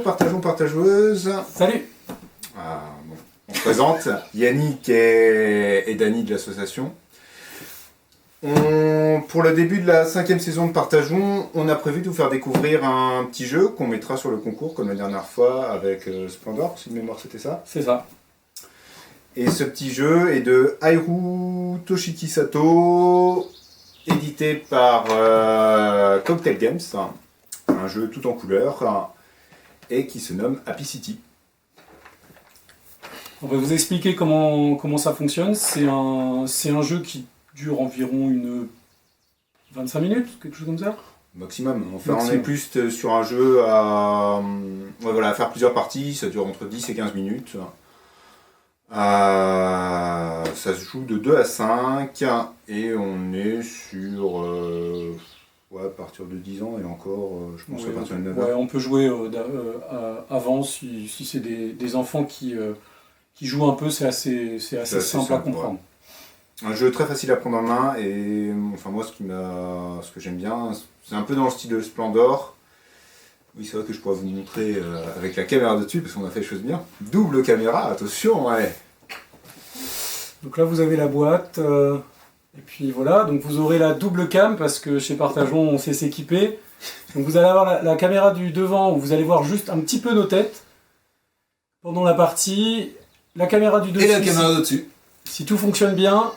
partageons, partageuses. Salut. Bon. On se présente, Yannick et Dany de l'association. Pour le début de la 5e saison de Partageons, on a prévu de vous faire découvrir un petit jeu qu'on mettra sur le concours comme la dernière fois avec Splendor, si de mémoire c'était ça. C'est ça. Et ce petit jeu est de Haru Toshiki Sato, édité par Cocktail Games, un jeu tout en couleurs, et qui se nomme Happy City. On va vous expliquer comment ça fonctionne. C'est un jeu qui dure environ 25 minutes, quelque chose comme ça. Maximum. Enfin, on est plus sur un jeu à faire plusieurs parties, ça dure entre 10 et 15 minutes. Ça se joue de 2 à 5 et on est sur à partir de 10 ans et encore, je pense à partir de 9 ans. Ouais, on peut jouer avant si c'est des enfants qui jouent un peu, c'est assez simple à comprendre. Ouais. Un jeu très facile à prendre en main et enfin moi ce que j'aime bien, c'est un peu dans le style de Splendor. Oui, c'est vrai que je pourrais vous montrer avec la caméra dessus parce qu'on a fait les choses bien. Double caméra, attention, ouais. Donc là vous avez la boîte et puis voilà, donc vous aurez la double cam parce que chez Partageons on sait s'équiper. Donc vous allez avoir la caméra du devant où vous allez voir juste un petit peu nos têtes pendant la partie. La caméra du dessus. Et la caméra au-dessus. Si tout fonctionne bien.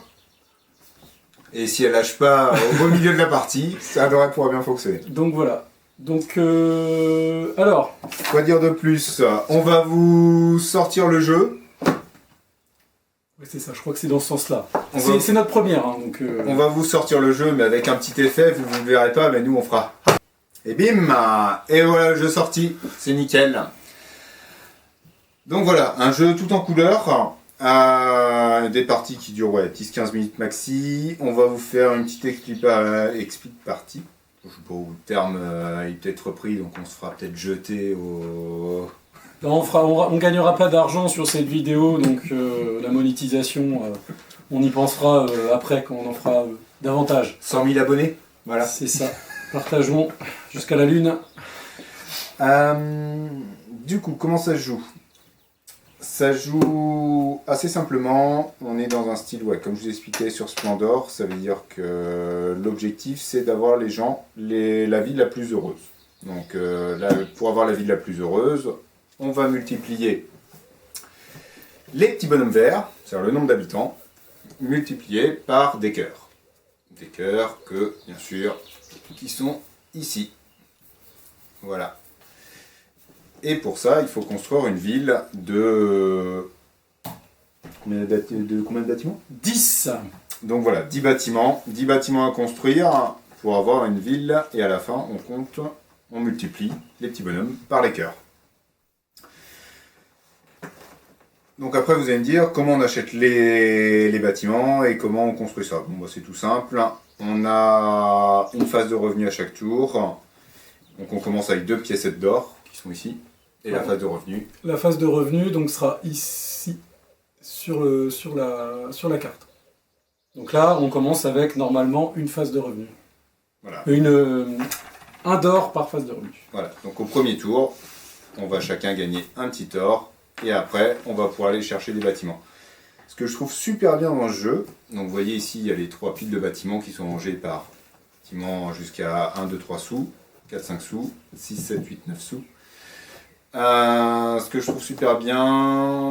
Et si elle lâche pas au milieu de la partie, ça devrait pouvoir bien fonctionner. Donc voilà. Donc alors. Quoi dire de plus? On va vous sortir le jeu. Oui, c'est ça, je crois que c'est dans ce sens-là. C'est notre première. Hein, donc, On va vous sortir le jeu, mais avec un petit effet, vous ne le verrez pas, mais nous on fera. Et bim! Et voilà le jeu sorti, c'est nickel. Donc voilà, un jeu tout en couleurs, des parties qui durent 10-15 minutes maxi. On va vous faire une petite explique partie. Je ne sais pas où le terme est peut-être repris, donc on se fera peut-être jeter au... On gagnera pas d'argent sur cette vidéo, donc la monétisation, on y pensera après quand on en fera davantage. 100 000 abonnés, voilà. C'est ça, partageons jusqu'à la lune. Du coup, comment ça se joue? Ça joue assez simplement, on est dans un style, comme je vous expliquais sur Splendor, ça veut dire que l'objectif c'est d'avoir la vie la plus heureuse. Donc pour avoir la vie la plus heureuse, on va multiplier les petits bonhommes verts, c'est-à-dire le nombre d'habitants, multiplié par des cœurs. Des cœurs bien sûr, qui sont ici. Voilà. Et pour ça, il faut construire une ville de... Combien de bâtiments? 10. Donc voilà, 10 bâtiments. 10 bâtiments à construire pour avoir une ville. Et à la fin, on multiplie les petits bonhommes par les cœurs. Donc après, vous allez me dire comment on achète les bâtiments et comment on construit ça. Bon, c'est tout simple. On a une phase de revenu à chaque tour. Donc on commence avec 2 piécettes d'or qui sont ici. Et la phase de revenu. La phase de revenu donc sera ici sur la carte. Donc là, on commence avec normalement une phase de revenu. Voilà. Un d'or par phase de revenu. Voilà. Donc au premier tour, on va chacun gagner un petit or. Et après, on va pouvoir aller chercher des bâtiments. Ce que je trouve super bien dans ce jeu, donc vous voyez ici, il y a les 3 piles de bâtiments qui sont rangées par bâtiment jusqu'à 1, 2, 3 sous, 4, 5 sous, 6, 7, 8, 9 sous. Ce que je trouve super bien,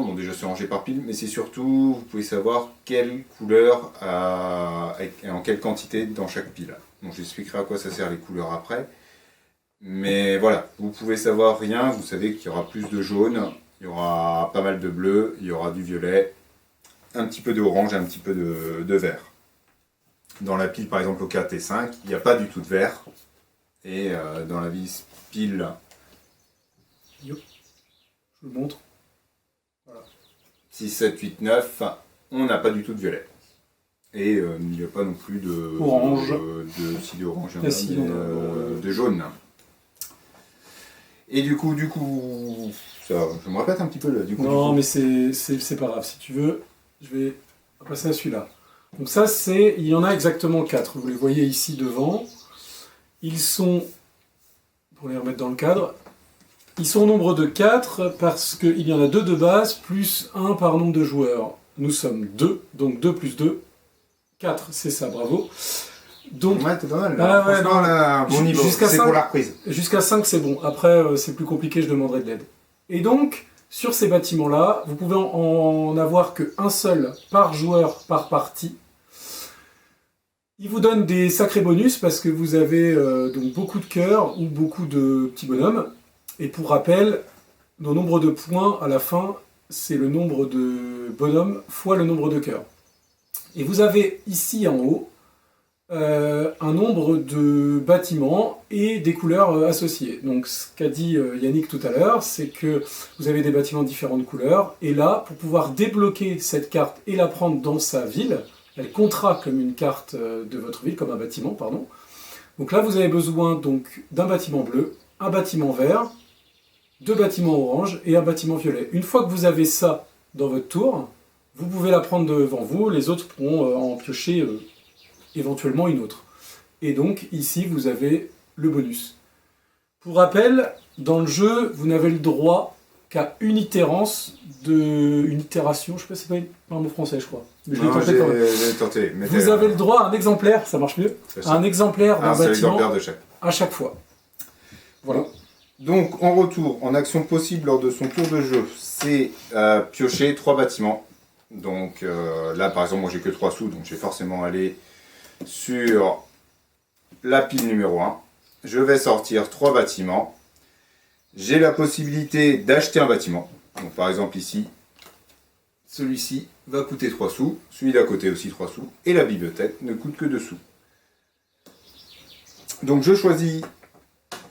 bon déjà c'est rangé par pile, mais c'est surtout, vous pouvez savoir quelle couleur et en quelle quantité dans chaque pile. Donc j'expliquerai à quoi ça sert les couleurs après. Mais voilà, vous pouvez savoir rien, vous savez qu'il y aura plus de jaune, il y aura pas mal de bleu, il y aura du violet, un petit peu d'orange et un petit peu de vert. Dans la pile par exemple au 4 et 5, il n'y a pas du tout de vert. Et dans la pile... Je vous le montre. Voilà. 6, 7, 8, 9, on n'a pas du tout de violet. Et il n'y a pas non plus de orange. De jaune. Et du coup, ça, je me répète un petit peu là. Non, mais c'est pas grave. Si tu veux, je vais passer à celui-là. Donc ça, il y en a exactement 4. Vous les voyez ici devant. Ils sont, pour les remettre dans le cadre, Ils sont au nombre de 4 parce qu'il y en a 2 de base, plus 1 par nombre de joueurs. Nous sommes 2, donc 2 plus 2, 4, c'est ça, bravo. Donc, Ouais, t'es pas mal. Ah ouais, Franchement, non. là, bon niveau. Jusqu'à C'est 5. pour la reprise. Jusqu'à 5, c'est bon. Après, c'est plus compliqué, je demanderai de l'aide. Et donc, sur ces bâtiments-là, vous pouvez en avoir qu'un seul par joueur par partie. Il vous donne des sacrés bonus parce que vous avez donc beaucoup de cœurs ou beaucoup de petits bonhommes. Et pour rappel, nos nombres de points à la fin, c'est le nombre de bonhommes fois le nombre de cœurs. Et vous avez ici en haut un nombre de bâtiments et des couleurs associées. Donc ce qu'a dit Yannick tout à l'heure, c'est que vous avez des bâtiments de différentes couleurs, et là, pour pouvoir débloquer cette carte et la prendre dans sa ville, elle comptera comme une carte de votre ville, comme un bâtiment, pardon. Donc là, vous avez besoin donc d'un bâtiment bleu, un bâtiment vert, 2 bâtiments orange et un bâtiment violet. Une fois que vous avez ça dans votre tour, vous pouvez la prendre devant vous, les autres pourront en piocher éventuellement une autre. Et donc ici vous avez le bonus. Pour rappel, dans le jeu, vous n'avez le droit qu'à une itération, je sais pas si c'est pas un mot français je crois. Mais je l'ai Non, tenté quand même. j'ai tenté. Mais Vous avez le droit à un exemplaire, ça marche mieux, à un exemplaire d'un seul bâtiment exemplaire de chaque. à chaque fois. Voilà. Donc en retour, en action possible lors de son tour de jeu, c'est piocher 3 bâtiments. Donc là par exemple, moi j'ai que 3 sous, donc je vais forcément aller sur la pile numéro 1. Je vais sortir 3 bâtiments. J'ai la possibilité d'acheter un bâtiment. Donc par exemple ici, celui-ci va coûter 3 sous, celui d'à côté aussi 3 sous, et la bibliothèque ne coûte que 2 sous. Donc je choisis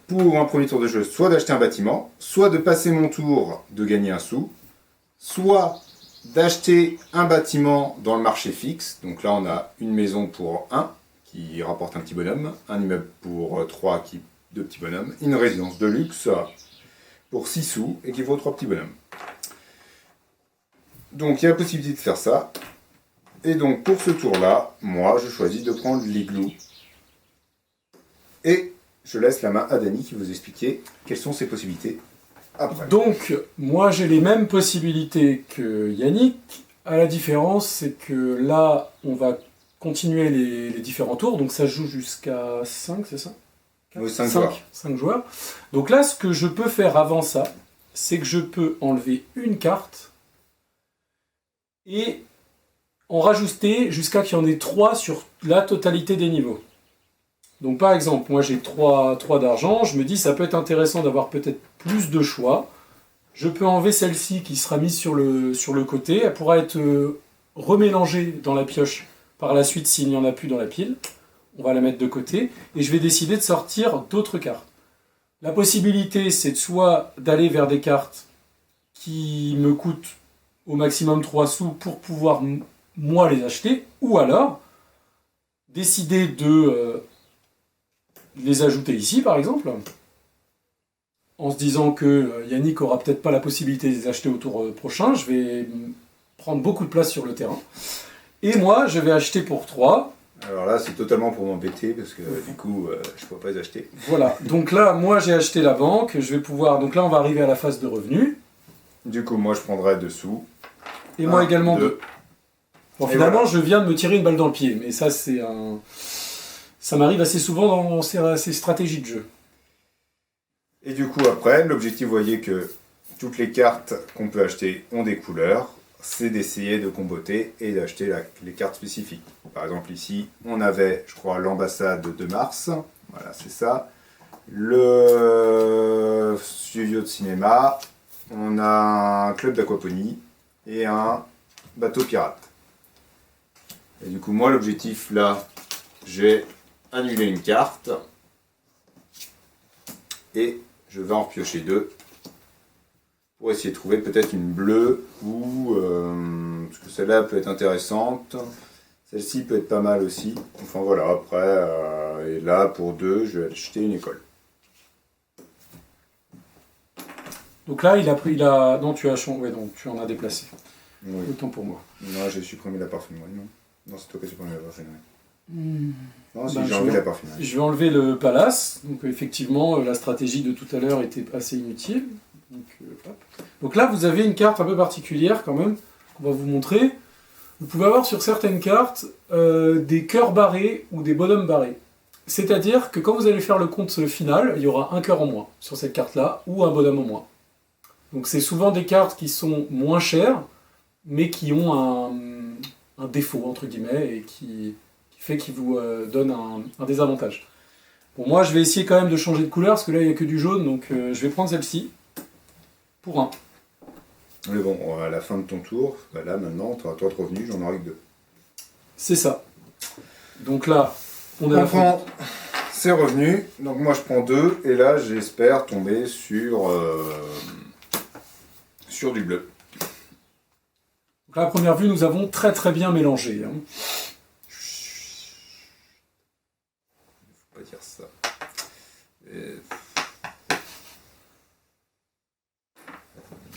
pour un premier tour de jeu soit d'acheter un bâtiment, soit de passer mon tour de gagner un sou, soit d'acheter un bâtiment dans le marché fixe. Donc là on a une maison pour 1 qui rapporte un petit bonhomme, un immeuble pour 3 qui 2 petits bonhommes, une résidence de luxe pour 6 sous et qui vaut 3 petits bonhommes. Donc il y a la possibilité de faire ça. Et donc pour ce tour-là, moi je choisis de prendre l'igloo. Et je laisse la main à Dany qui vous expliquer quelles sont ses possibilités après. Donc, moi j'ai les mêmes possibilités que Yannick. À la différence, c'est que là, on va continuer les différents tours. Donc ça joue jusqu'à 5, c'est ça? Oui, 5 joueurs. 5 joueurs. Donc là, ce que je peux faire avant ça, c'est que je peux enlever une carte et en rajouter jusqu'à qu'il y en ait 3 sur la totalité des niveaux. Donc par exemple, moi j'ai 3 d'argent, je me dis ça peut être intéressant d'avoir peut-être plus de choix. Je peux enlever celle-ci qui sera mise sur le côté, elle pourra être remélangée dans la pioche par la suite s'il n'y en a plus dans la pile. On va la mettre de côté et je vais décider de sortir d'autres cartes. La possibilité c'est soit d'aller vers des cartes qui me coûtent au maximum 3 sous pour pouvoir moi les acheter, ou alors décider de les ajouter ici par exemple, en se disant que Yannick aura peut-être pas la possibilité de les acheter au tour prochain, je vais prendre beaucoup de place sur le terrain. Et moi je vais acheter pour 3. Alors là c'est totalement pour m'embêter parce que du coup je ne peux pas les acheter. Voilà, donc là moi j'ai acheté la banque, je vais pouvoir, donc là on va arriver à la phase de revenus. Du coup moi je prendrai dessous. Et moi également 2. Bon, finalement voilà. Je viens de me tirer une balle dans le pied, mais ça c'est un... Ça m'arrive assez souvent dans ces stratégies de jeu. Et du coup après, l'objectif, vous voyez que toutes les cartes qu'on peut acheter ont des couleurs, c'est d'essayer de comboter et d'acheter les cartes spécifiques. Par exemple ici, on avait, je crois, l'ambassade de Mars, voilà c'est ça, le studio de cinéma, on a un club d'aquaponie et un bateau pirate. Et du coup moi l'objectif là, j'ai annuler une carte et je vais en repiocher 2 pour essayer de trouver peut-être une bleue ou parce que celle-là peut être intéressante, celle-ci peut être pas mal aussi. Enfin voilà, après et là pour 2 je vais acheter une école. Donc là non tu as changé, ouais, donc tu en as déplacé. Oui. Autant pour moi. Non, j'ai supprimé la parfumerie, non. Non, c'est toi qui as supprimé la parfumerie. Non, si Ben, j'ai je enlevé vais- la part finale. Je vais enlever le palace. Donc effectivement, la stratégie de tout à l'heure était assez inutile. Hop. Donc là, vous avez une carte un peu particulière quand même, qu'on va vous montrer. Vous pouvez avoir sur certaines cartes des cœurs barrés ou des bonhommes barrés. C'est-à-dire que quand vous allez faire le compte final, il y aura un cœur en moins sur cette carte-là, ou un bonhomme en moins. Donc c'est souvent des cartes qui sont moins chères, mais qui ont un défaut, entre guillemets, et qui fait qu'ils vous donnent un désavantage. Bon, moi, je vais essayer quand même de changer de couleur, parce que là, il n'y a que du jaune, donc je vais prendre celle-ci, pour 1. Mais bon, à la fin de ton tour, bah là maintenant, tu auras 3 de revenus, j'en aurai que 2. C'est ça. Donc là, on est à On la fin. prend ses revenus, donc moi je prends 2, et là j'espère tomber sur du bleu. Donc là, à première vue, nous avons très très bien mélangé. Hein. Faut pas dire ça.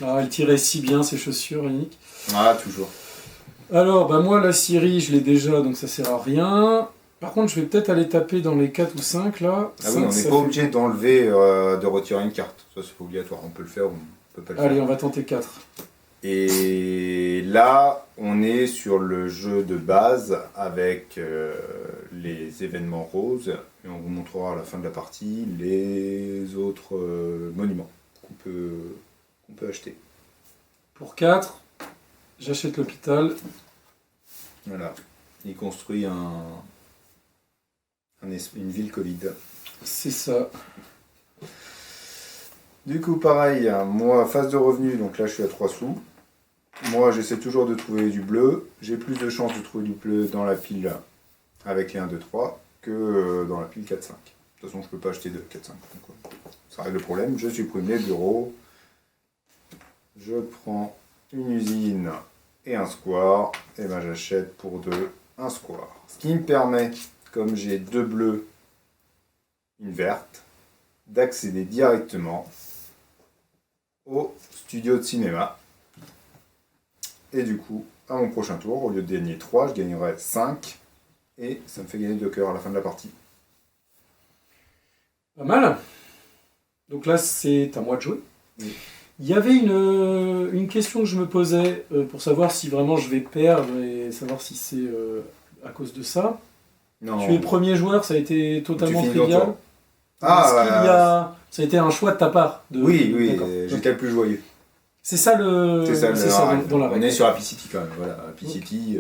Ah, il tirait si bien ces chaussures, Yannick. Ah, toujours. Alors, bah moi, la Syrie, je l'ai déjà, donc ça sert à rien. Par contre, je vais peut-être aller taper dans les 4 ou 5, là. Ah oui, 5, on ça n'est pas fait- obligé d'enlever, de retirer une carte. Ça, c'est pas obligatoire. On peut le faire ou on peut pas le Allez, faire. on va tenter 4. Et là, on est sur le jeu de base avec les événements roses. Et on vous montrera à la fin de la partie les autres monuments qu'on peut acheter. Pour 4, j'achète l'hôpital. Voilà. Il construit une ville Covid. C'est ça. Du coup, pareil, hein, moi, phase de revenu, donc là je suis à 3 sous. Moi, j'essaie toujours de trouver du bleu. J'ai plus de chances de trouver du bleu dans la pile avec les 1, 2, 3 que dans la pile 4, 5. De toute façon, je peux pas acheter de 4, 5. Donc, ça règle le problème. Je supprime les bureaux. Je prends une usine et un square. Et ben j'achète pour 2 un square. Ce qui me permet, comme j'ai 2 bleus, une verte, d'accéder directement au studio de cinéma. Et du coup, à mon prochain tour, au lieu de gagner 3, je gagnerai 5. Et ça me fait gagner 2 cœurs à la fin de la partie. Pas mal. Donc là, c'est à moi de jouer. Oui. Il y avait une question que je me posais pour savoir si vraiment je vais perdre et savoir si c'est à cause de ça. Non. Tu es premier joueur, ça a été totalement Tu finis ton trivial. tour. Ah, Est-ce qu'il y a... Ça a été un choix de ta part Oui, D'accord. j'étais le plus joyeux. C'est ça le. C'est ça, dans la on règle. est sur Happy City quand même. Voilà, Happy City.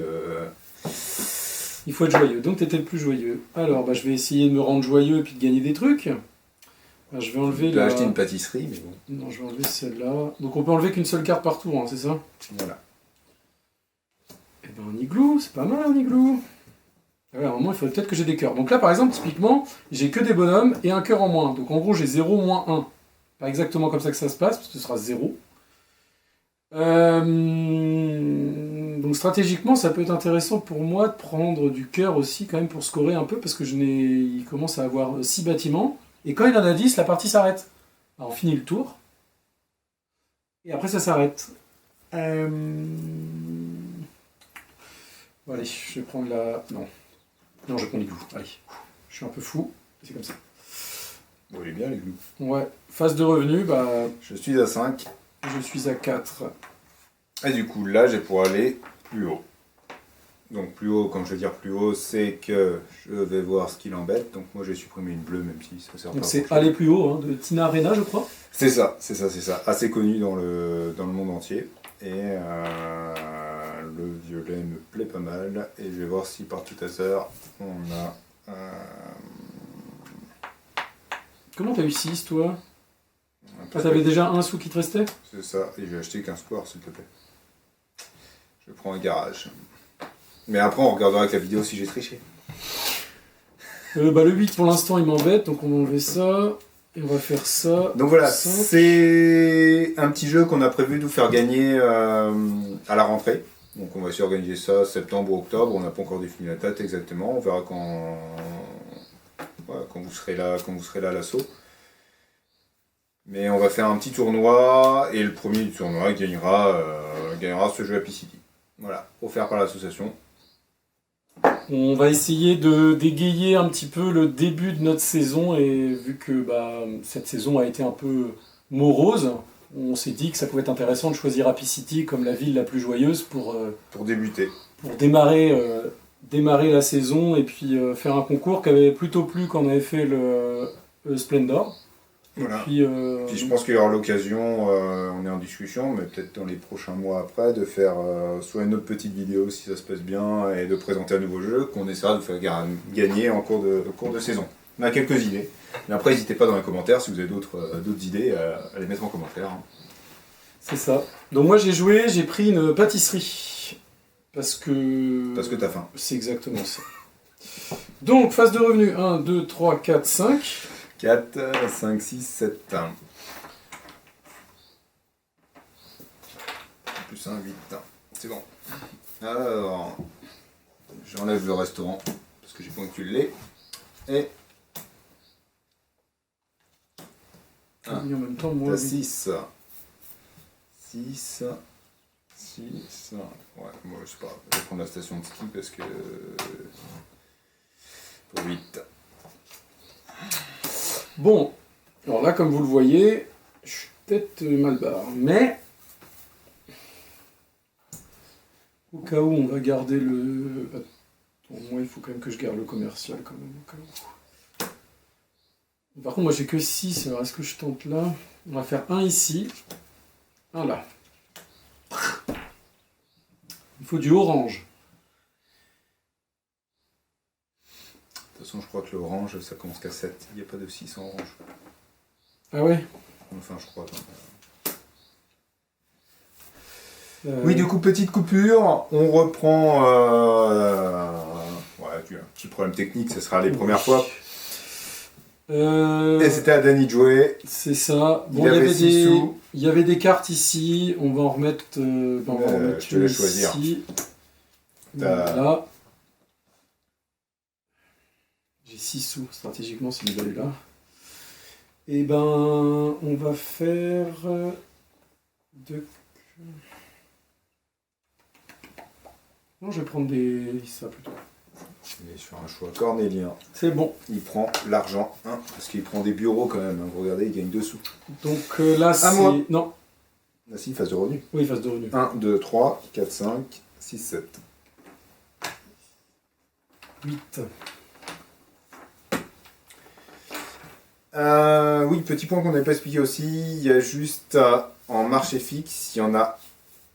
Il faut être joyeux. Donc tu étais le plus joyeux. Alors bah, je vais essayer de me rendre joyeux et puis de gagner des trucs. Bah, je vais enlever On peut la. acheter une pâtisserie, mais bon. Non, je vais enlever celle-là. Donc on peut enlever qu'une seule carte par tour, hein, c'est ça? Voilà. Et ben un igloo, c'est pas mal un igloo. Ah ouais, à un moment, il faudrait peut-être que j'ai des cœurs. Donc là, par exemple, typiquement, j'ai que des bonhommes et un cœur en moins. Donc en gros, j'ai 0 moins 1. Pas exactement comme ça que ça se passe, parce que ce sera 0. Donc stratégiquement, ça peut être intéressant pour moi de prendre du cœur aussi, quand même, pour scorer un peu, parce que il commence à avoir 6 bâtiments. Et quand il en a 10, la partie s'arrête. Alors on finit le tour. Et après, ça s'arrête. Bon, allez, je vais prendre la... Non, je prends l'igloo. Allez, je suis un peu fou. C'est comme ça. Bon, il est bien, les loups. Ouais, phase de revenu, bah, Je suis à 5. je suis à 4. Et du coup, là, je vais pouvoir aller plus haut. Donc, plus haut, quand je veux dire plus haut, c'est que je vais voir ce qui l'embête. Donc, moi, j'ai supprimé une bleue, même si ça sert pas Donc à c'est grand-chose. aller plus haut, hein, de Tina Arena, je crois. C'est ça. Assez connu dans le monde entier. Et le violet me plaît pas mal. Et je vais voir si par tout hasard, on a... Comment t'as eu 6, toi? un Ah, t'avais déjà un sou qui te restait? C'est ça. Et je vais acheter qu'un square, s'il te plaît. Je prends un garage. Mais après, on regardera avec la vidéo si j'ai triché. Bah, le 8, pour l'instant, il m'embête, donc on va enlever ça. Et on va faire ça. Donc voilà, Cinq. c'est un petit jeu qu'on a prévu de vous faire gagner à la rentrée. Donc on va essayer d'organiser ça septembre ou octobre. On n'a pas encore défini la date exactement. On verra quand vous serez là à l'assaut. Mais on va faire un petit tournoi et le premier du tournoi gagnera ce jeu Happy City. Voilà, offert par l'association. On va essayer de dégayer un petit peu le début de notre saison et vu que cette saison a été un peu morose, on s'est dit que ça pouvait être intéressant de choisir Happy City comme la ville la plus joyeuse pour débuter. pour démarrer la saison et puis faire un concours qui avait plutôt plu quand on avait fait le Splendor. Voilà. Puis je pense qu'il y aura l'occasion, on est en discussion, mais peut-être dans les prochains mois après, de faire soit une autre petite vidéo si ça se passe bien et de présenter un nouveau jeu qu'on essaiera de faire gagner en cours de saison. On a quelques idées. Mais après, n'hésitez pas dans les commentaires si vous avez d'autres idées à les mettre en commentaire. C'est ça. Donc moi j'ai pris une pâtisserie. Parce que t'as faim. C'est exactement ça. Donc phase de revenu 1, 2, 3, 4, 5. 4, 5, 6, 7. Plus 1, 8. C'est bon. Alors, j'enlève le restaurant parce que j'ai pas que tu l'aies. Et. En même temps, moi. 6. 6. 6. Ouais, moi je sais pas. Je vais prendre la station de ski parce que. Pour 8. Bon, alors là, comme vous le voyez, je suis peut-être mal barre, mais au cas où on va garder le. Attends, moi, il faut quand même que je garde le commercial quand même. Au cas où. Par contre, moi, j'ai que 6, alors est-ce que je tente là? On va faire un ici, un là. Il faut du orange. De toute façon, je crois que l'orange, ça commence qu'à 7. Il n'y a pas de 6 en orange. Ah ouais? Enfin, je crois. Oui, du coup, petite coupure. On reprend. Ouais, tu as un petit problème technique, ce sera les premières fois. Et c'était à Danny de jouer. C'est ça. Bon, il y avait des cartes ici. On va en remettre. Je te laisse choisir. Ici. Là. J'ai 6 sous. Stratégiquement, c'est une value là. Et ben, on va faire deux. Non, je vais prendre ça plutôt. Il est sur un choix cornélien. C'est bon. Il prend l'argent, parce qu'il prend des bureaux quand même. Vous regardez, il gagne 2 sous. Donc là, c'est... moi. Non. Là, si, phase de revenu. Oui, phase de revenu. 1, 2, 3, 4, 5, 6, 7. 8. Oui, petit point qu'on n'avait pas expliqué aussi, il y a juste en marché fixe, il y en a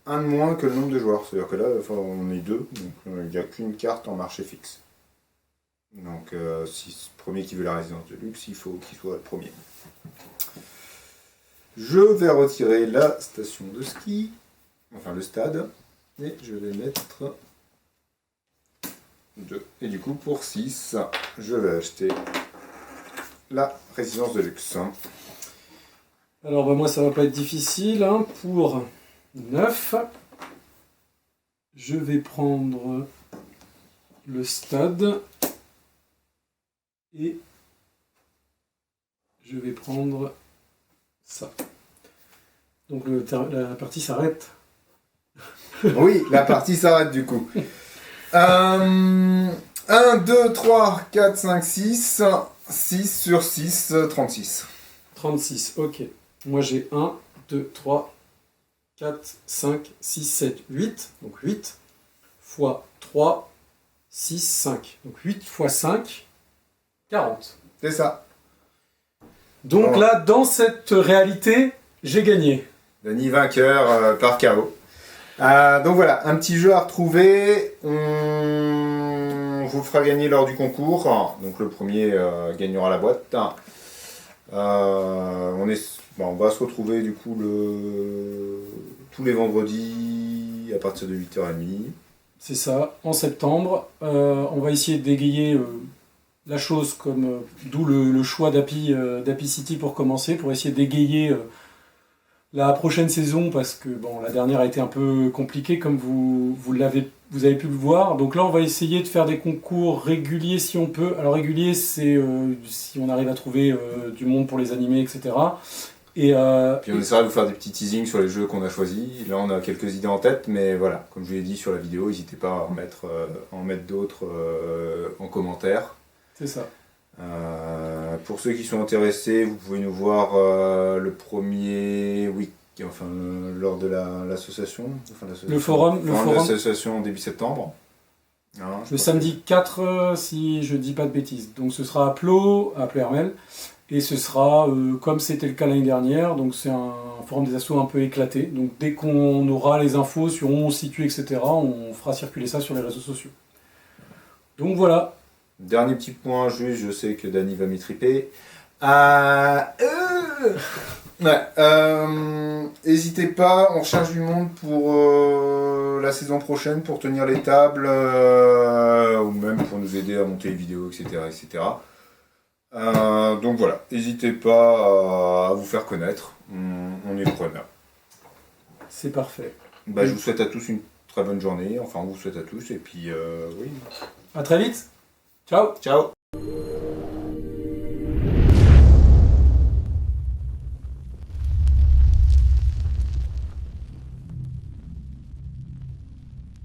un de moins que le nombre de joueurs. C'est-à-dire que là, on est 2, donc il n'y a qu'une carte en marché fixe. Donc, si c'est le premier qui veut la résidence de luxe, il faut qu'il soit le premier. Je vais retirer la station de ski, enfin le stade, et je vais mettre 2. Et du coup, pour 6, je vais acheter la résidence de luxe. Alors moi ça va pas être difficile. Pour 9, je vais prendre le stade et je vais prendre ça. Donc la partie s'arrête. Oui, la partie s'arrête du coup. 1, 2, 3, 4, 5, 6. 6 sur 6, 36. 36, ok. Moi j'ai 1, 2, 3, 4, 5, 6, 7, 8. Donc 8 fois 3, 6, 5. Donc 8 fois 5, 40. C'est ça. Donc là, dans cette réalité, j'ai gagné. Danny vainqueur par KO. Donc voilà, un petit jeu à retrouver. On vous fera gagner lors du concours. Donc le premier gagnera la boîte. On va se retrouver du coup tous les vendredis à partir de 8h30. C'est ça, en septembre. On va essayer de dégayer la chose, d'où le choix d'Happy City pour commencer, pour essayer d'égayer la prochaine saison, parce que la dernière a été un peu compliquée, comme vous avez pu le voir. Donc là, on va essayer de faire des concours réguliers si on peut. Alors régulier, c'est si on arrive à trouver du monde pour les animer, etc. Et, Puis on essaiera de vous faire des petits teasings sur les jeux qu'on a choisis. Là, on a quelques idées en tête, mais voilà, comme je vous l'ai dit sur la vidéo, n'hésitez pas à en mettre d'autres en commentaire. c'est ça. Pour ceux qui sont intéressés, vous pouvez nous voir le premier week, enfin lors de l'association. Le forum. L'association début septembre. Hein, Le samedi 4, si je dis pas de bêtises. Donc ce sera à Plo, à Plermel. Et ce sera, comme c'était le cas l'année dernière, donc c'est un forum des assos un peu éclaté. Donc dès qu'on aura les infos sur où on se situe, etc., on fera circuler ça sur les réseaux sociaux. Donc voilà. Dernier petit point, juste, je sais que Dany va m'y triper. N'hésitez pas, on recherche du monde pour la saison prochaine, pour tenir les tables, ou même pour nous aider à monter les vidéos, etc. etc. Donc voilà, n'hésitez pas à vous faire connaître, on est preneur. C'est parfait. Bah, je vous souhaite à tous une très bonne journée, enfin on vous souhaite à tous, et puis oui. À très vite. Ciao. Ciao.